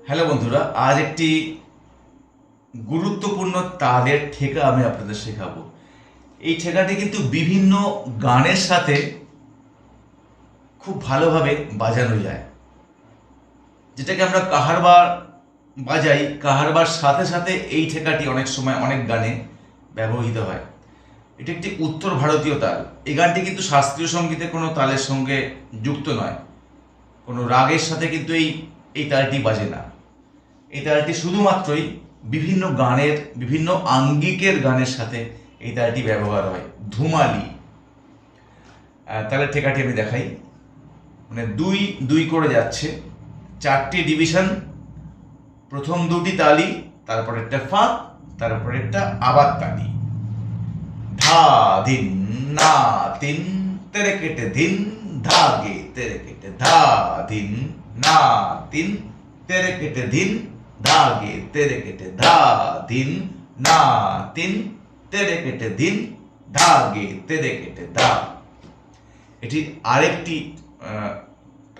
Hello বন্ধুরা, আজ একটি গুরুত্বপূর্ণ তালের ঠেকা আমি আপনাদের শেখাবো। এই ঠেকাটি কিন্তু বিভিন্ন গানের সাথে খুব ভালোভাবে বাজানো যায়, যেটাকে আমরা কাহারবার বাজাই। কাহারবার সাথে সাথে এই ঠেকাটি অনেক সময় অনেক গানে ব্যবহৃত হয়। এটি একটি উত্তর ভারতীয় তাল। এই গানটি কিন্তু শাস্ত্রীয় সঙ্গীতে কোনো তালের সঙ্গে যুক্ত নয়, কোনো রাগের সাথে কিন্তু এই তালটি বাজে না। এই তালটি শুধুমাত্রই বিভিন্ন গানের, বিভিন্ন আঙ্গিকের গানের সাথে এই তালটি ব্যবহার হয়। ধুমালি তালের ঠেকাটি আমি দেখাই। মানে দুই দুই করে যাচ্ছে, 4টি ডিভিশন, প্রথম দুটি তালি, তারপর একটা ফাঁক, তারপর একটা আবার তালি। ধা ধিন না তিন তেরে কেটে ধিন ধাগে তেরে কেটে ধা ধিন না তিন তেরে কেটে ধিন ধাগে তেরে কেটে ধা ধিন না তিন তেরে কেটে ধিন ধাগে তেরে কেটে ধা। এটি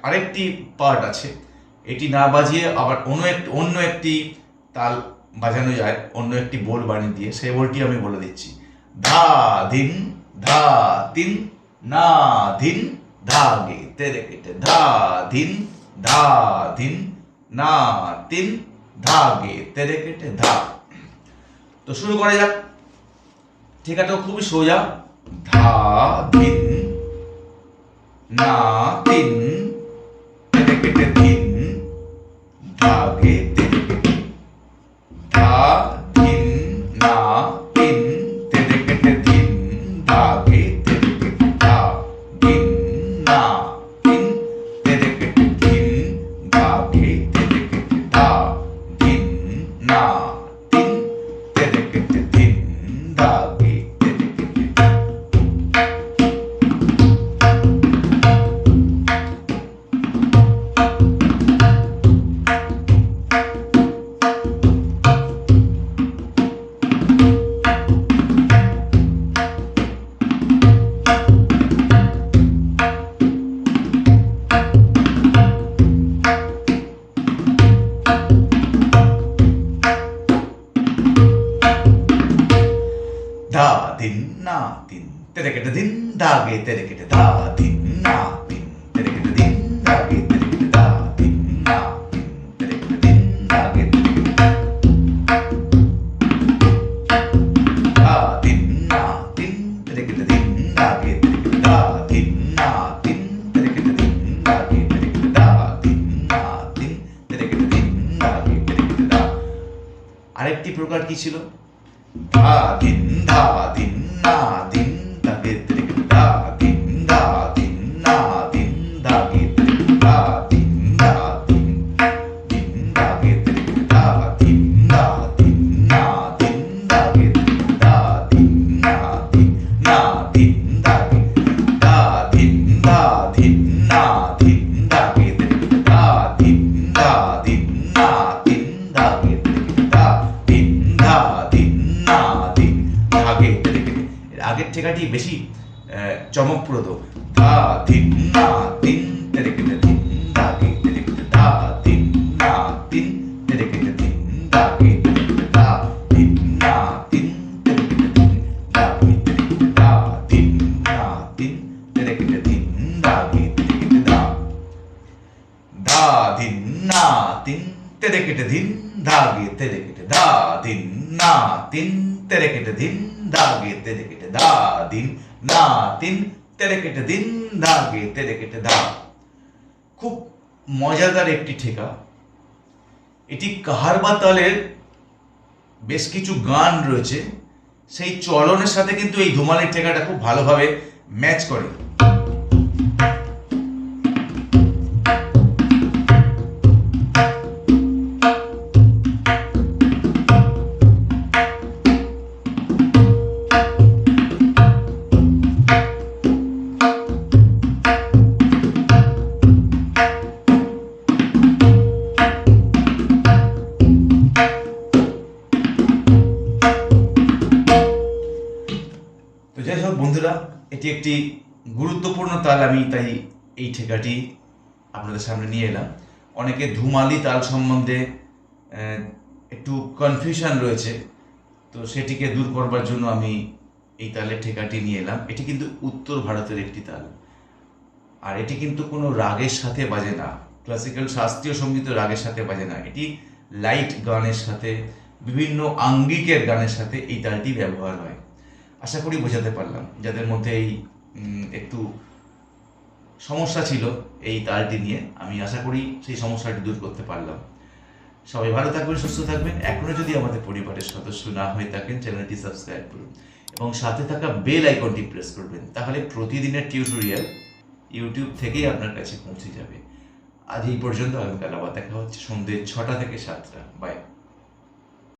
আরেকটি পার্ট আছে। এটি না বাজিয়ে আবার অন্য একটি তাল বাজানো যায়, অন্য একটি বোল বানিয়ে দিয়ে। সেই বোলটি আমি বলে দিচ্ছি। ধা ধিন ধা তিন না ধিন ধাগে তেরে কেটে ধা ধিন না তিন ধাগে তেরে কেটে ধা। তো শুরু করা যাক। ঠিকাটাও খুবই সোজা। ধা ধিন না তিন তেরে কেটে ধিন ধাগে তেরে কেটে ধা ধিন না তিন তেরে কেটে ধিন ধাগে তেরে কেটে ধা ধিন না তিন তেরে কেটে ধিন ধাগে তেরে কেটে ধা ধিন না তিন তেরে কেটে ধিন ধাগে তেরে কেটে। ধা ধিন না তিন তেরে কেটে ধিন ধাগে তেরে কেটে ধা ধিন না তিন তেরে কেটে ধিন ধাগে তেরে কেটে ধা ধিন না তিন তেরে কেটে ধিন ধাগে তেরে কেটে ধা ধিন না তিন তেরে কেটে ধিন ধাগে তেরে কেটে ধা ধিন না তিন তেরে কেটে ধিন ধাগে তেরে কেটে ধা ধিন না তিন তেরে কেটে ধিন ধাগে তেরে কেটে ধা। আরেকটি প্রকার কি ছিল? ধা ধিন না তিন ধাগে তেরে কেটে ধা ধিন না তিন ধাগে তেরে কেটে ধা ধিন না তিন ধাগে তেরে কেটে ধা ধিন না তিন ধাগে তেরে কেটে ধা ধিন না তিন ধাগে ধা ধিন না তিন ধাগে তেরে কেটে ধা ধিন না তিন ধাগে তেরে কেটে ধা ধিন না ধাগে তেরে কেটে। আগের ঠেকাটি বেশি চমকপ্রদ। ধা ধিন না তিন তেরে কেটে ধিন ধাগে তেরে কেটে ধা ধিন না তিন তেরে কেটে ধিন ধাগে তেরে কেটে ধা ধিন না তিন তেরে কেটে ধিন ধাগে তেরে কেটে ধা ধিন না তিন তেরে কেটে ধিন ধাগে তেরে কেটে ধা। ধা ধিন না তিন তেরে কেটে ধিন ধাগে তেরে কেটে ধা ধিন না তিন তেরে কেটে ধিন ধাগে তেরে কেটে ধা ধিন না তিন তেরে কেটে ধিন ধাগে তেরে কেটে ধা। খুব মজাদার একটি ঠেকা। এটি কাহারবা তালের বেশ কিছু গান রয়েছে, সেই চলনের সাথে কিন্তু এই ধুমালির ঠেকাটা খুব ভালোভাবে ম্যাচ করে। তো যাই হোক বন্ধুরা, এটি একটি গুরুত্বপূর্ণ তাল, আমি তাই এই ঠেকাটি আপনাদের সামনে নিয়ে এলাম। অনেকে ধুমালি তাল সম্বন্ধে একটু কনফিউশন রয়েছে, তো সেটিকে দূর করবার জন্য আমি এই তালের ঠেকাটি নিয়ে এলাম। এটি কিন্তু উত্তর ভারতের একটি তাল, আর এটি কিন্তু কোনো রাগের সাথে বাজে না, ক্লাসিক্যাল শাস্ত্রীয় সঙ্গীত রাগের সাথে বাজে না। এটি লাইট গানের সাথে, বিভিন্ন আঙ্গিকের গানের সাথে এই তালটি ব্যবহার হয়। আশা করি বোঝাতে পারলাম। যাদের মধ্যে এই একটু সমস্যা ছিল এই তালটি নিয়ে, আমি আশা করি সেই সমস্যাটি দূর করতে পারলাম। সবাই ভালো থাকবেন, সুস্থ থাকবেন। এখনও যদি আমাদের পরিবারের সদস্য না হয়ে থাকেন, চ্যানেলটি সাবস্ক্রাইব করুন এবং সাথে থাকা বেল আইকনটি প্রেস করবেন। তাহলে প্রতিদিনের টিউটোরিয়াল ইউটিউব থেকেই আপনার কাছে পৌঁছে যাবে। আজ এই পর্যন্ত। আগামীকাল আবার দেখা হচ্ছে সন্ধ্যে 6টা থেকে 7টা। বাই।